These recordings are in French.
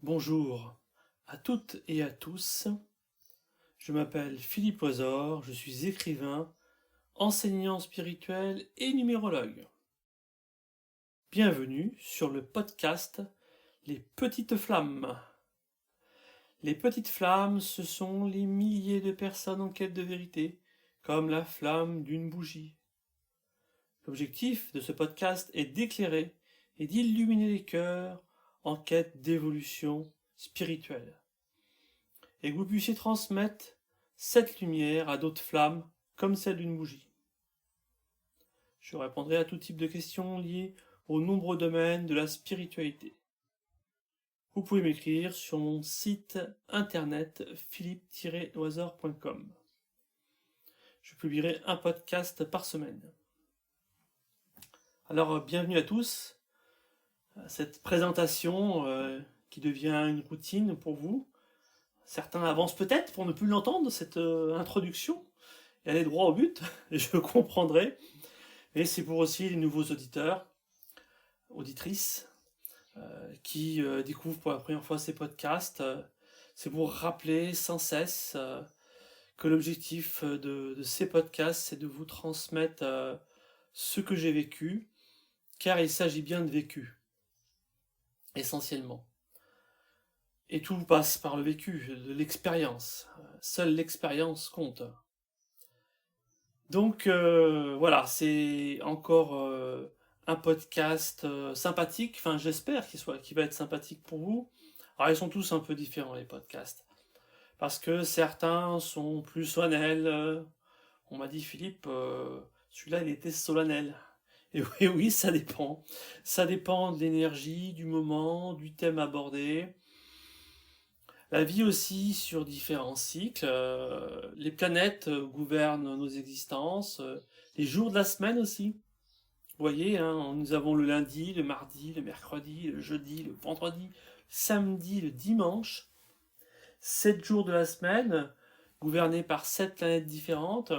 Bonjour à toutes et à tous, je m'appelle Philippe Oisor, je suis écrivain, enseignant spirituel et numérologue. Bienvenue sur le podcast Les Petites Flammes. Les Petites Flammes, ce sont les milliers de personnes en quête de vérité, comme la flamme d'une bougie. L'objectif de ce podcast est d'éclairer et d'illuminer les cœurs en quête d'évolution spirituelle, et que vous puissiez transmettre cette lumière à d'autres flammes comme celle d'une bougie. Je répondrai à tout type de questions liées aux nombreux domaines de la spiritualité. Vous pouvez m'écrire sur mon site internet philippe-oisor.com. Je publierai un podcast par semaine. Alors, bienvenue à tous à cette présentation qui devient une routine pour vous. Certains avancent peut-être pour ne plus l'entendre, cette introduction, et aller droit au but, je comprendrai. Mais c'est pour aussi les nouveaux auditeurs, auditrices, qui découvrent pour la première fois ces podcasts. C'est pour rappeler sans cesse que l'objectif de ces podcasts, c'est de vous transmettre ce que j'ai vécu, car il s'agit bien de vécu, essentiellement. Et tout passe par le vécu, de l'expérience. Seule l'expérience compte. Donc voilà, c'est encore un podcast sympathique, enfin j'espère qu'il va être sympathique pour vous. Alors ils sont tous un peu différents les podcasts, parce que certains sont plus solennels. On m'a dit Philippe, celui-là il était solennel. Et oui, oui, ça dépend. Ça dépend de l'énergie, du moment, du thème abordé. La vie aussi sur différents cycles. Les planètes gouvernent nos existences. Les jours de la semaine aussi. Vous voyez, hein, nous avons le lundi, le mardi, le mercredi, le jeudi, le vendredi, le samedi, le dimanche. 7 jours de la semaine, gouvernés par 7 planètes différentes.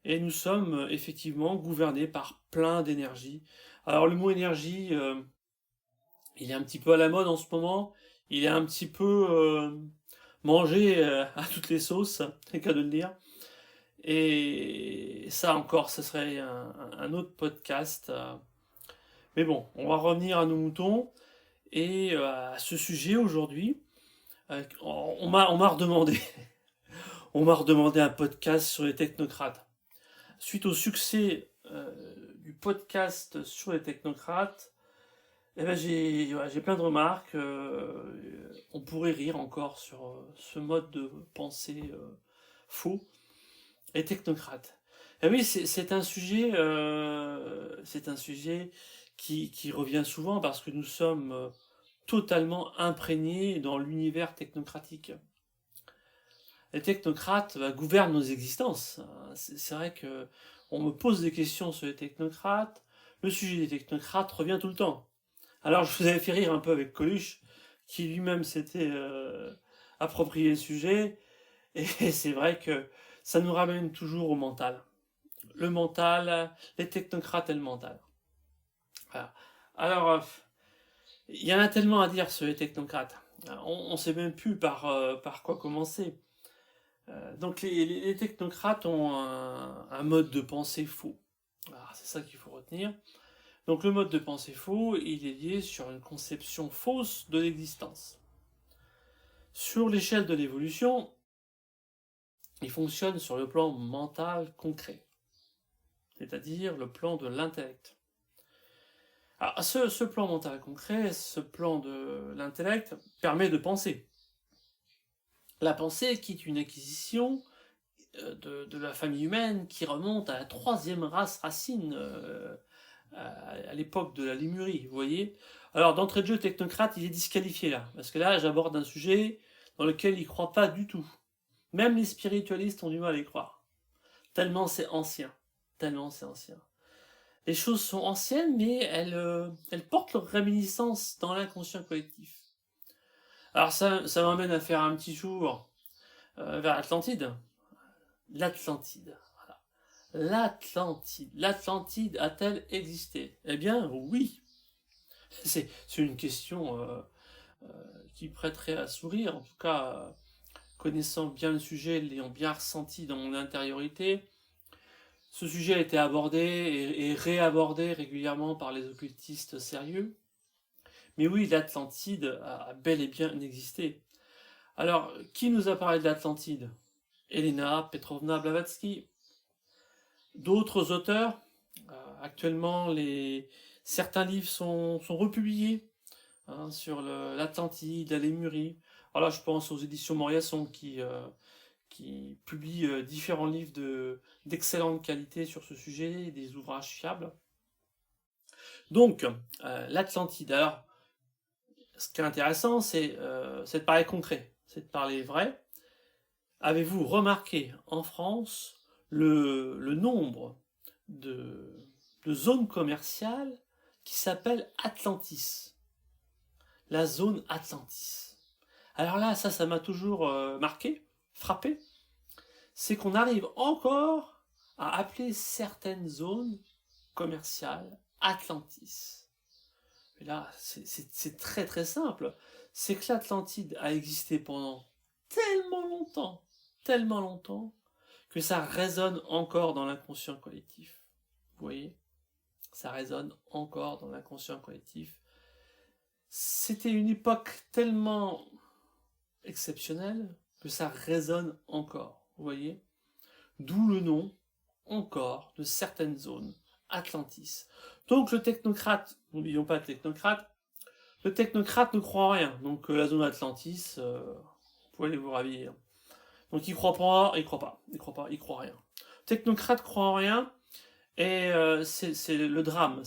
Et nous sommes effectivement gouvernés par plein d'énergie. Alors le mot énergie, il est un petit peu à la mode en ce moment. Il est un petit peu mangé à toutes les sauces, c'est le cas de le dire. Et ça encore, ce serait un autre podcast. Mais bon, on va revenir à nos moutons. Et à ce sujet aujourd'hui, on m'a redemandé, on m'a redemandé un podcast sur les technocrates. Suite au succès du podcast sur les technocrates, eh ben j'ai plein de remarques. On pourrait rire encore sur ce mode de pensée faux. Les technocrates. Et oui, c'est un sujet qui revient souvent parce que nous sommes totalement imprégnés dans l'univers technocratique. Les technocrates gouvernent nos existences. C'est vrai que on me pose des questions sur les technocrates. Le sujet des technocrates revient tout le temps. Alors je vous avais fait rire un peu avec Coluche, qui lui-même s'était approprié le sujet. Et c'est vrai que ça nous ramène toujours au mental. Le mental, les technocrates et le mental. Voilà. Alors, il y en a tellement à dire sur les technocrates. On ne sait même plus par quoi commencer. Donc les technocrates ont un mode de pensée faux. C'est ça qu'il faut retenir. Donc le mode de pensée faux, il est lié sur une conception fausse de l'existence. Sur l'échelle de l'évolution, il fonctionne sur le plan mental concret, c'est-à-dire le plan de l'intellect. Alors ce plan mental concret, ce plan de l'intellect, permet de penser. La pensée qui est une acquisition de la famille humaine qui remonte à la troisième race racine à l'époque de la Lémurie, vous voyez. Alors d'entrée de jeu, technocrate, il est disqualifié là, parce que là j'aborde un sujet dans lequel il ne croit pas du tout. Même les spiritualistes ont du mal à y croire. Tellement c'est ancien. Tellement c'est ancien. Les choses sont anciennes, mais elles portent leur réminiscence dans l'inconscient collectif. Alors ça m'amène à faire un petit tour vers l'Atlantide. L'Atlantide. Voilà. L'Atlantide. L'Atlantide a-t-elle existé? Eh bien, oui. C'est une question qui prêterait à sourire, en tout cas, connaissant bien le sujet, l'ayant bien ressenti dans mon intériorité. Ce sujet a été abordé et réabordé régulièrement par les occultistes sérieux. Mais oui, l'Atlantide a bel et bien existé. Alors, qui nous a parlé de l'Atlantide? Elena Petrovna Blavatsky. D'autres auteurs, actuellement, certains livres sont republiés, hein, sur l'Atlantide, la Lémurie. Alors là, je pense aux éditions Moriasson qui publient différents livres d'excellente qualité sur ce sujet, des ouvrages fiables. Donc, l'Atlantide. Alors, ce qui est intéressant, c'est de parler concret, c'est de parler vrai. Avez-vous remarqué en France le nombre de zones commerciales qui s'appellent Atlantis? La zone Atlantis. Alors là, ça m'a toujours marqué, frappé. C'est qu'on arrive encore à appeler certaines zones commerciales Atlantis. Et là, c'est très très simple. C'est que l'Atlantide a existé pendant tellement longtemps, que ça résonne encore dans l'inconscient collectif. Vous voyez? Ça résonne encore dans l'inconscient collectif. C'était une époque tellement exceptionnelle que ça résonne encore. Vous voyez? D'où le nom, encore, de certaines zones. Atlantis. Donc le technocrate, n'oublions pas le technocrate ne croit en rien. Donc la zone Atlantis, vous pouvez aller vous rhabiller. Donc il croit pas, il croit rien. Technocrate croit en rien, et c'est le drame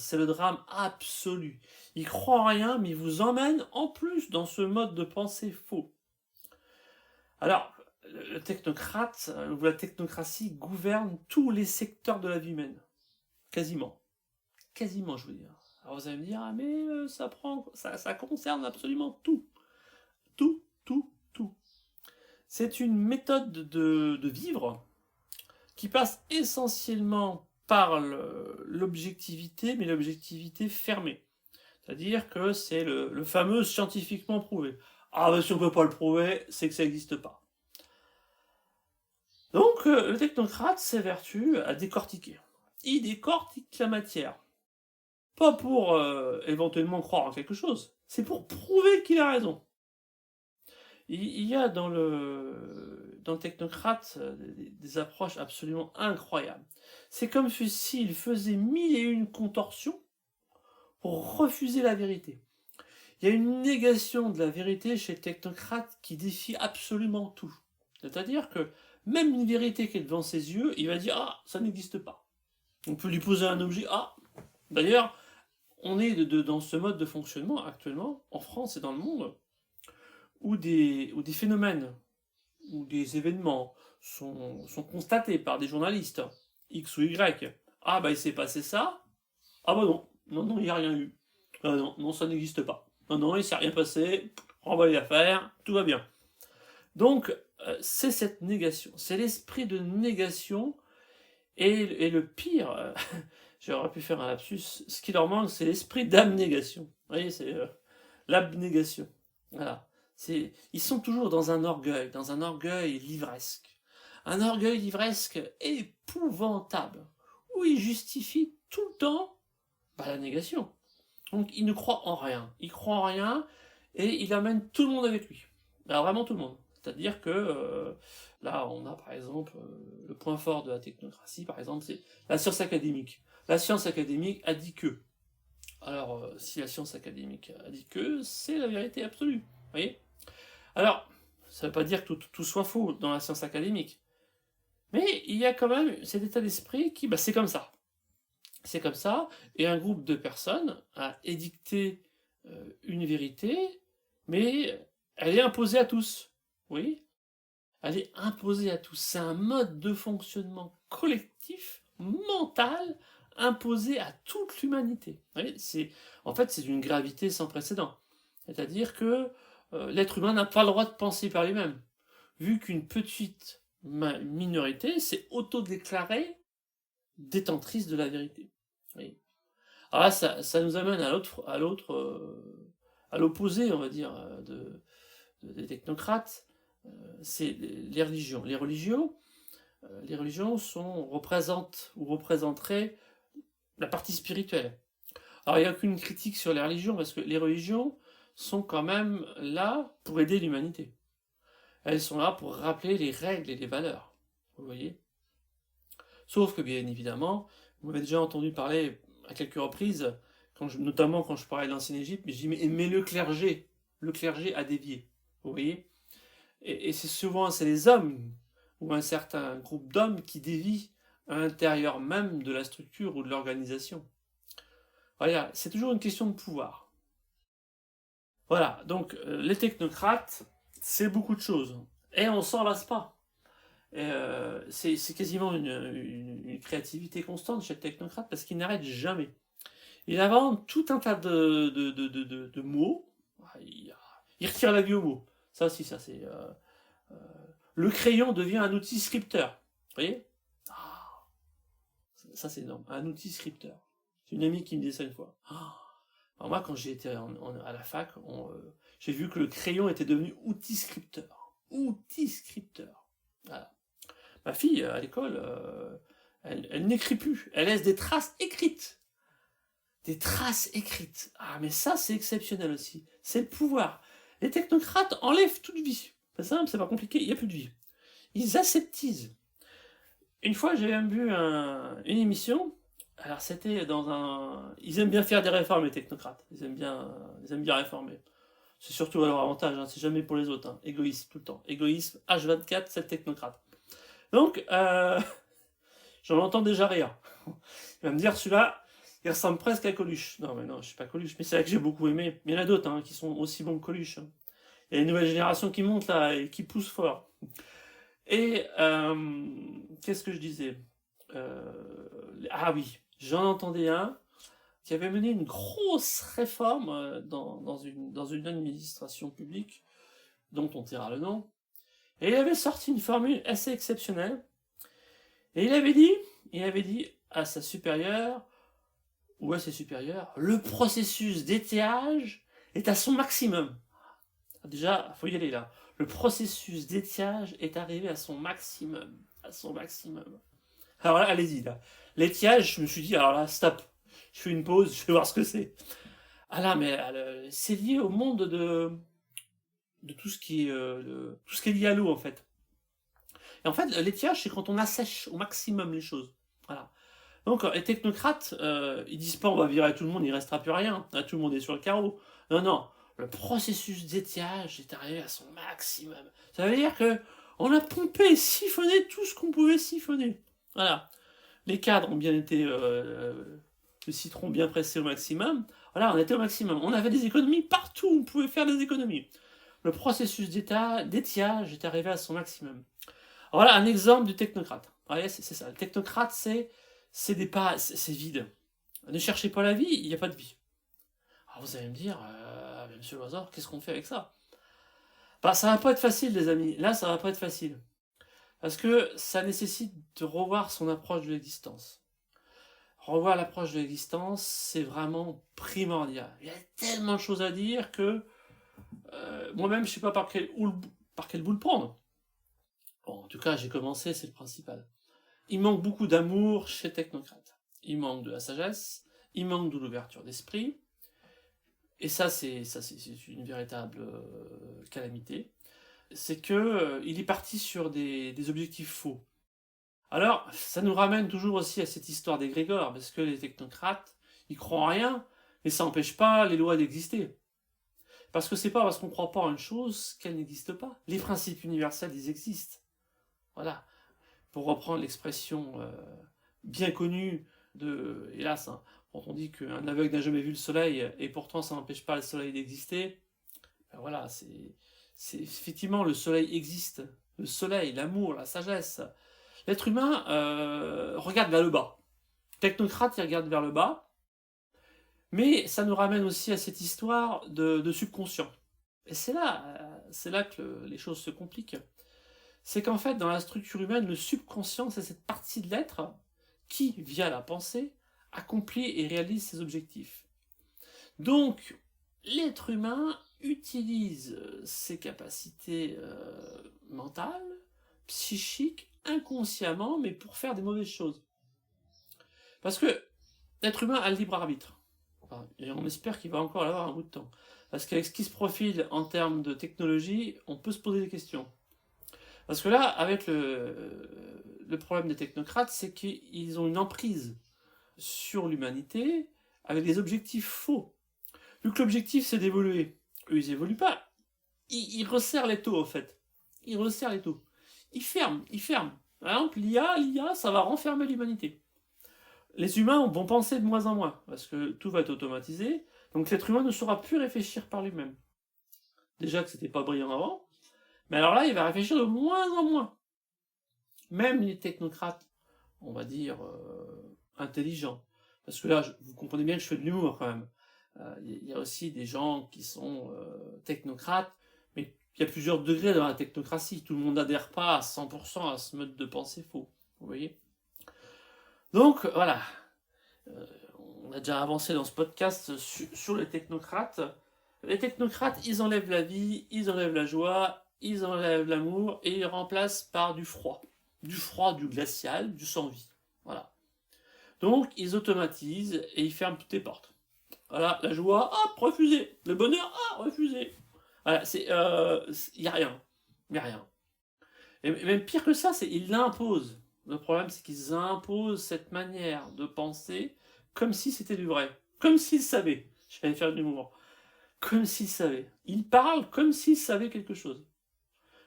absolu. Il croit en rien, mais il vous emmène en plus dans ce mode de pensée faux. Alors, le technocrate, ou la technocratie gouverne tous les secteurs de la vie humaine. Quasiment, je veux dire. Alors vous allez me dire, ah mais ça concerne absolument tout. Tout. C'est une méthode de vivre qui passe essentiellement par l'objectivité, mais l'objectivité fermée. C'est-à-dire que c'est le fameux scientifiquement prouvé. Ah ben si on ne peut pas le prouver, c'est que ça n'existe pas. Donc le technocrate s'évertue à décortiquer. Il décortique la matière. Pas pour éventuellement croire en quelque chose, c'est pour prouver qu'il a raison. Il y a dans le technocrate des approches absolument incroyables. C'est comme s'il faisait mille et une contorsions pour refuser la vérité. Il y a une négation de la vérité chez le technocrate qui défie absolument tout. C'est-à-dire que même une vérité qui est devant ses yeux, il va dire « Ah, ça n'existe pas ». On peut lui poser un objet « Ah ». D'ailleurs, on est dans ce mode de fonctionnement actuellement, en France et dans le monde, où des phénomènes, où des événements sont constatés par des journalistes, X ou Y. Ah bah il s'est passé ça. Ah bah non, il n'y a rien eu. Ah non, ça n'existe pas. Non, il ne s'est rien passé, renvoyez l'affaire, tout va bien. Donc, c'est cette négation, c'est l'esprit de négation, et le pire, j'aurais pu faire un lapsus, ce qui leur manque, c'est l'esprit d'abnégation. Vous voyez, c'est l'abnégation. Voilà. Ils sont toujours dans un orgueil livresque. Un orgueil livresque épouvantable, où ils justifient tout le temps la négation. Donc il ne croit en rien. Il croit en rien et il amène tout le monde avec lui. Alors vraiment tout le monde. C'est-à-dire que là, on a par exemple le point fort de la technocratie, par exemple, c'est la science académique. La science académique a dit que. Alors, si la science académique a dit que, c'est la vérité absolue. Vous voyez? Alors, ça ne veut pas dire que tout soit faux dans la science académique. Mais il y a quand même cet état d'esprit qui, c'est comme ça. C'est comme ça, et un groupe de personnes a édicté une vérité, mais elle est imposée à tous. Oui, elle est imposée à tous. C'est un mode de fonctionnement collectif, mental, imposé à toute l'humanité. En fait, c'est d'une gravité sans précédent. C'est-à-dire que l'être humain n'a pas le droit de penser par lui-même. Vu qu'une petite minorité s'est autodéclarée détentrice de la vérité. Oui. Alors là, ça nous amène à l'autre à l'opposé, on va dire, des technocrates, c'est les religions. Les religions représentent ou représenteraient la partie spirituelle. Alors, il n'y a aucune critique sur les religions, parce que les religions sont quand même là pour aider l'humanité. Elles sont là pour rappeler les règles et les valeurs. Vous voyez ? Sauf que, bien évidemment, vous m'avez déjà entendu parler à quelques reprises, notamment quand je parlais de l'ancienne Égypte, mais je dis, mais le clergé a dévié. Vous voyez ? Et c'est souvent, c'est les hommes, ou un certain groupe d'hommes qui dévient à l'intérieur même de la structure ou de l'organisation. Voilà, c'est toujours une question de pouvoir. Voilà, donc les technocrates, c'est beaucoup de choses. Et on s'en lasse pas. C'est quasiment une créativité constante chez le technocrate parce qu'il n'arrête jamais. Il invente tout un tas de mots. Il retire la vie au mot. Ça aussi, ça c'est... le crayon devient un outil scripteur. Vous voyez ? Ça c'est énorme. Un outil scripteur. C'est une amie qui me disait ça une fois. Alors moi, quand j'ai été à la fac, j'ai vu que le crayon était devenu outil scripteur. Outil scripteur. Voilà. Ma fille, à l'école, elle n'écrit plus. Elle laisse des traces écrites. Des traces écrites. Ah, mais ça, c'est exceptionnel aussi. C'est le pouvoir. Les technocrates enlèvent toute vie. C'est simple, c'est pas compliqué, il n'y a plus de vie. Ils aseptisent. Une fois, j'ai même vu une émission. Alors, c'était dans un... Ils aiment bien faire des réformes, les technocrates. Ils aiment bien réformer. C'est surtout à leur avantage, hein. C'est jamais pour les autres. Hein. Égoïsme, tout le temps. Égoïsme, H24, c'est le technocrate. Donc, j'en entends déjà rire. Il va me dire, celui-là, il ressemble presque à Coluche. Non, mais non, je suis pas Coluche. Mais c'est vrai que j'ai beaucoup aimé. Mais il y en a d'autres hein, qui sont aussi bons que Coluche. Hein. Il y a une nouvelle génération qui monte là et qui pousse fort. Et qu'est-ce que je disais Ah oui, j'en entendais un qui avait mené une grosse réforme dans une administration publique, dont on taira le nom. Et il avait sorti une formule assez exceptionnelle. Et il avait dit à sa supérieure, ou à ses supérieurs, le processus d'étiage est à son maximum. Déjà, il faut y aller là. Le processus d'étiage est arrivé à son maximum. À son maximum. Alors là, allez-y, là. L'étiage, je me suis dit, alors là, stop. Je fais une pause, je vais voir ce que c'est. Ah là, mais c'est lié au monde de tout ce qui est lié à l'eau, en fait. Et en fait, l'étiage, c'est quand on assèche au maximum les choses. Voilà. Donc, les technocrates, ils disent pas, on va virer tout le monde, il restera plus rien. Tout le monde est sur le carreau. Non, non. Le processus d'étiage est arrivé à son maximum. Ça veut dire que on a pompé, siphonné tout ce qu'on pouvait siphonner. Voilà. Les cadres ont bien été le citron bien pressé au maximum. Voilà, on était au maximum. On avait des économies partout, on pouvait faire des économies. Le processus d'étiage est arrivé à son maximum. Voilà un exemple du technocrate. Vous voyez, c'est ça. Le technocrate, c'est vide. Ne cherchez pas la vie, il n'y a pas de vie. Alors vous allez me dire, monsieur Loisor, qu'est-ce qu'on fait avec ça ? Bah, ça va pas être facile, les amis. Là, ça va pas être facile. Parce que ça nécessite de revoir son approche de l'existence. Revoir l'approche de l'existence, c'est vraiment primordial. Il y a tellement de choses à dire que moi-même, je ne sais pas par quel bout le prendre. Bon, en tout cas, j'ai commencé, c'est le principal. Il manque beaucoup d'amour chez les technocrates. Il manque de la sagesse, il manque de l'ouverture d'esprit. Et ça, c'est une véritable calamité. C'est que il est parti sur des objectifs faux. Alors, ça nous ramène toujours aussi à cette histoire d'égrégore, parce que les technocrates, ils croient en rien, mais ça n'empêche pas les lois d'exister. Parce que c'est pas parce qu'on croit pas en une chose qu'elle n'existe pas. Les principes universels, ils existent. Voilà. Pour reprendre l'expression bien connue de, hélas, hein, quand on dit qu'un aveugle n'a jamais vu le soleil, et pourtant ça n'empêche pas le soleil d'exister, ben voilà, c'est effectivement le soleil existe. Le soleil, l'amour, la sagesse. L'être humain regarde vers le bas. Technocrate, il regarde vers le bas. Mais ça nous ramène aussi à cette histoire de subconscient. Et c'est là que les choses se compliquent. C'est qu'en fait, dans la structure humaine, le subconscient, c'est cette partie de l'être qui, via la pensée, accomplit et réalise ses objectifs. Donc, l'être humain utilise ses capacités mentales, psychiques, inconsciemment, mais pour faire des mauvaises choses. Parce que l'être humain a le libre arbitre. Enfin, et on espère qu'il va encore l'avoir un bout de temps. Parce qu'avec ce qui se profile en termes de technologie, on peut se poser des questions. Parce que là, avec le problème des technocrates, c'est qu'ils ont une emprise sur l'humanité avec des objectifs faux. Vu que l'objectif c'est d'évoluer, eux ils évoluent pas. Ils resserrent les taux en fait. Ils resserrent les taux. Ils ferment, ils ferment. Par exemple, l'IA, ça va renfermer l'humanité. Les humains vont penser de moins en moins, parce que tout va être automatisé, donc l'être humain ne saura plus réfléchir par lui-même. Déjà que c'était pas brillant avant, mais alors là, il va réfléchir de moins en moins. Même les technocrates, on va dire, intelligents. Parce que là, vous comprenez bien que je fais de l'humour quand même. Il y a aussi des gens qui sont technocrates, mais il y a plusieurs degrés dans la technocratie. Tout le monde n'adhère pas à 100% à ce mode de pensée faux. Vous voyez? Donc, voilà. On a déjà avancé dans ce podcast sur les technocrates. Les technocrates, ils enlèvent la vie, ils enlèvent la joie, ils enlèvent l'amour et ils remplacent par du froid. Du froid, du glacial, du sans-vie. Voilà. Donc, ils automatisent et ils ferment toutes les portes. Voilà, la joie, hop, refusé. Le bonheur, ah, refusé. Voilà, y a rien. Y a rien. Et même pire que ça, c'est ils l'imposent. Le problème, c'est qu'ils imposent cette manière de penser comme si c'était du vrai. Comme s'ils savaient. J'allais faire de l'humour. Comme s'ils savaient. Ils parlent comme s'ils savaient quelque chose.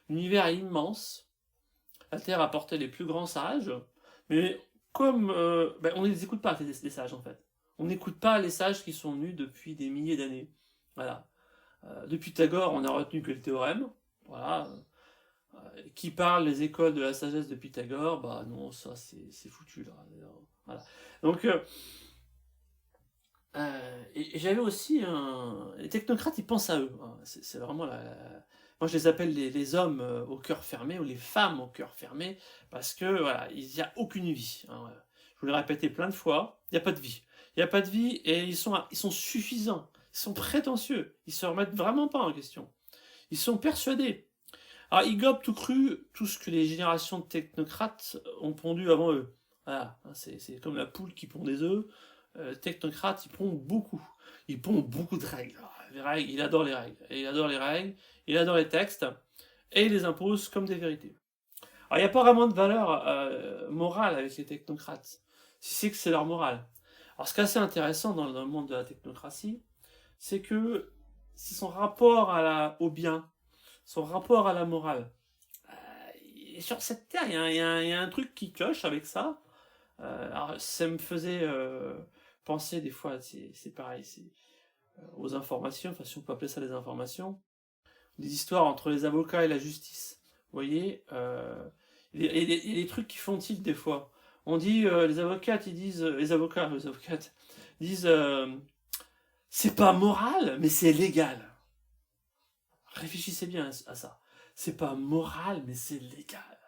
L'univers est immense. La Terre a porté les plus grands sages. Mais comme on ne les écoute pas, les sages, en fait. On n'écoute pas les sages qui sont venus depuis des milliers d'années. Voilà. Depuis Pythagore, on n'a retenu que le théorème. Voilà. Qui parle les écoles de la sagesse de Pythagore, bah non, ça c'est foutu là. Voilà. Donc, et j'avais aussi les technocrates, ils pensent à eux. Hein. C'est vraiment moi je les appelle les hommes au cœur fermé ou les femmes au cœur fermé parce que voilà, il n'y a aucune vie. Hein, voilà. Je vous l'ai répété plein de fois, il n'y a pas de vie. Il n'y a pas de vie et ils sont suffisants, ils sont prétentieux, ils se remettent vraiment pas en question. Ils sont persuadés. Alors, ils gobent tout cru tout ce que les générations de technocrates ont pondu avant eux. Voilà, c'est comme la poule qui pond des œufs. Technocrate, il pond beaucoup. Il pond beaucoup de règles. Les règles, il adore les règles. Et il adore les règles, il adore les textes, et il les impose comme des vérités. Alors, il n'y a pas vraiment de valeur morale avec les technocrates, si c'est que c'est leur morale. Alors, ce qui est assez intéressant dans le monde de la technocratie, c'est que c'est son rapport au bien, son rapport à la morale. Et sur cette terre, il y a un truc qui cloche avec ça. Alors, ça me faisait penser des fois, c'est pareil, aux informations, enfin si on peut appeler ça des informations, des histoires entre les avocats et la justice. Vous voyez, il y a des trucs qui font tilt des fois. On dit, les avocates, ils disent, les avocates disent, c'est pas moral, mais c'est légal. Réfléchissez bien à ça. C'est pas moral, mais c'est légal.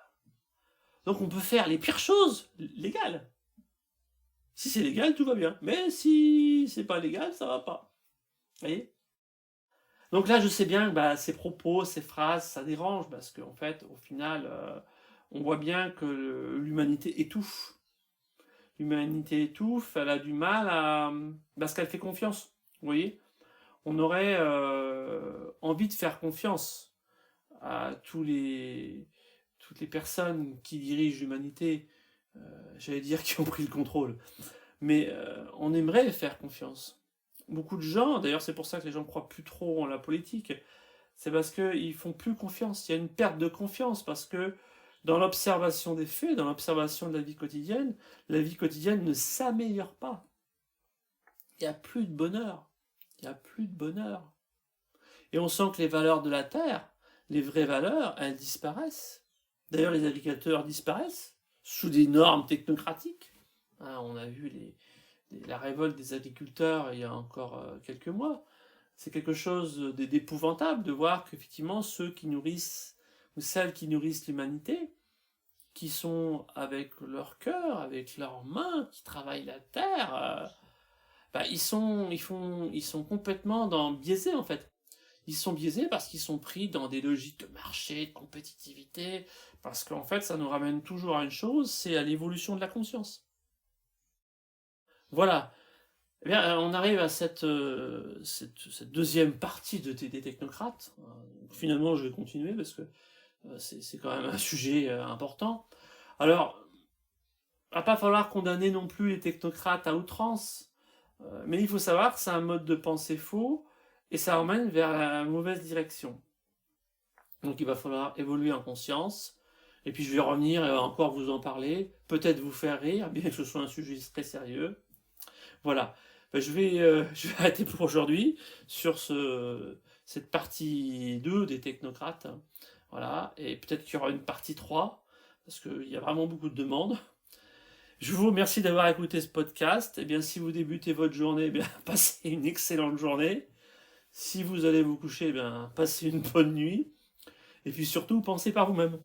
Donc on peut faire les pires choses légales. Si c'est légal, tout va bien. Mais si c'est pas légal, ça va pas. Vous voyez? Donc là, je sais bien que ces propos, ces phrases, ça dérange parce qu'en fait, au final, on voit bien que l'humanité étouffe. L'humanité étouffe, elle a du mal parce qu'elle fait confiance. Vous voyez? On aurait envie de faire confiance à toutes les personnes qui dirigent l'humanité, j'allais dire qui ont pris le contrôle. Mais on aimerait faire confiance. Beaucoup de gens, d'ailleurs c'est pour ça que les gens croient plus trop en la politique, c'est parce qu'ils font plus confiance. Il y a une perte de confiance parce que dans l'observation des faits, dans l'observation de la vie quotidienne ne s'améliore pas. Il n'y a plus de bonheur. Il n'y a plus de bonheur. Et on sent que les valeurs de la Terre, les vraies valeurs, elles disparaissent. D'ailleurs, les agriculteurs disparaissent sous des normes technocratiques. Hein, on a vu la révolte des agriculteurs il y a encore quelques mois. C'est quelque chose d'épouvantable de voir qu'effectivement ceux qui nourrissent ou celles qui nourrissent l'humanité, qui sont avec leur cœur, avec leurs mains, qui travaillent la terre, bah, ils sont complètement biaisés en fait. Ils sont biaisés parce qu'ils sont pris dans des logiques de marché, de compétitivité, parce qu'en fait, ça nous ramène toujours à une chose, c'est à l'évolution de la conscience. Voilà. Eh bien, on arrive à cette deuxième partie des technocrates. Finalement, je vais continuer parce que c'est quand même un sujet important. Alors, il va pas falloir condamner non plus les technocrates à outrance, mais il faut savoir que c'est un mode de pensée faux et ça emmène vers la mauvaise direction. Donc il va falloir évoluer en conscience. Et puis je vais revenir et encore vous en parler, peut-être vous faire rire, bien que ce soit un sujet très sérieux. Voilà. Ben, je vais arrêter pour aujourd'hui sur cette partie 2 des technocrates. Voilà. Et peut-être qu'il y aura une partie 3 parce qu'il y a vraiment beaucoup de demandes. Je vous remercie d'avoir écouté ce podcast. Et bien, si vous débutez votre journée, eh bien, passez une excellente journée. Si vous allez vous coucher, eh bien, passez une bonne nuit. Et puis surtout, pensez par vous-même.